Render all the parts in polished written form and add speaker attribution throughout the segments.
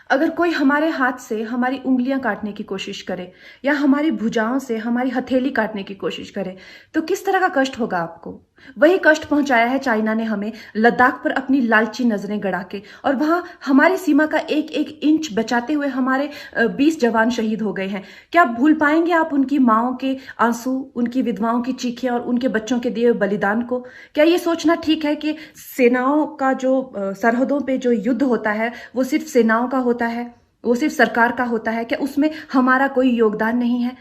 Speaker 1: अगर कोई हमारे हाथ से हमारी उंगलियां काटने की कोशिश करे या हमारी भुजाओं से हमारी हथेली काटने की कोशिश करे तो किस तरह का कष्ट होगा आपको। वही कष्ट पहुंचाया है चाइना ने हमें लद्दाख पर अपनी लालची नजरें गड़ा के, और वहां हमारी सीमा का एक एक इंच बचाते हुए हमारे 20 जवान शहीद हो गए हैं। क्या भूल पाएंगे आप उनकी माओं के आंसू, उनकी विधवाओं की चीखें और उनके बच्चों के दिए हुए बलिदान को? क्या ये सोचना ठीक है कि सेनाओं का जो सरहदों पे जो युद्ध होता है वो सिर्फ सेनाओं का होता है, वो सिर्फ सरकार का होता है? क्या उसमें हमारा कोई योगदान नहीं है?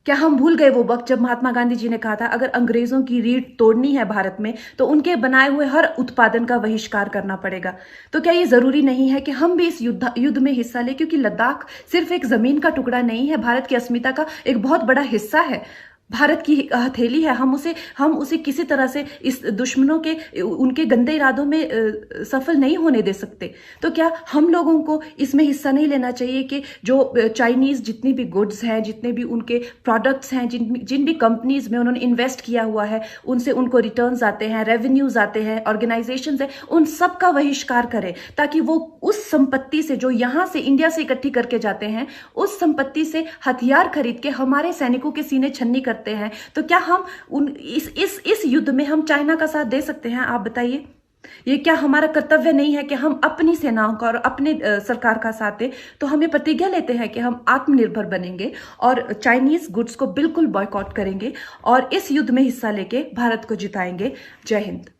Speaker 1: क्या हम भूल गए वो वक्त जब महात्मा गांधी जी ने कहा था अगर अंग्रेजों की रीढ़ तोड़नी है भारत में तो उनके बनाए हुए हर उत्पादन का बहिष्कार करना पड़ेगा? तो क्या ये जरूरी नहीं है कि हम भी इस युद्ध में हिस्सा लें, क्योंकि लद्दाख सिर्फ एक जमीन का टुकड़ा नहीं है, भारत की अस्मिता का एक बहुत बड़ा हिस्सा है, भारत की हथेली है। हम उसे किसी तरह से इस दुश्मनों के उनके गंदे इरादों में सफल नहीं होने दे सकते। तो क्या हम लोगों को इसमें हिस्सा नहीं लेना चाहिए कि जो चाइनीज जितनी भी गुड्स हैं, जितने भी उनके प्रोडक्ट्स हैं, जिन भी कंपनीज में उन्होंने इन्वेस्ट किया हुआ है, उनसे उनको रिटर्न्स आते हैं, रेवेन्यूज आते हैं, ऑर्गेनाइजेशंस हैं, उन सब का बहिष्कार करें ताकि वो उस संपत्ति से जो यहां से इंडिया से इकट्ठी करके जाते हैं, उस संपत्ति से हथियार खरीद के हमारे सैनिकों के सीने छन्नी करते हैं। तो क्या हम इस युद्ध में हम चाइना का साथ दे सकते हैं? आप बताइए। ये क्या हमारा कर्तव्य नहीं है कि हम अपनी सेनाओं का और अपने सरकार का साथ दें? तो हमें प्रतिज्ञा लेते हैं कि हम आत्मनिर्भर बनेंगे और चाइनीज गुड्स को बिल्कुल बॉयकॉट करेंगे और इस युद्ध में हिस्सा लेके भारत को जिताएंगे। जय हिंद।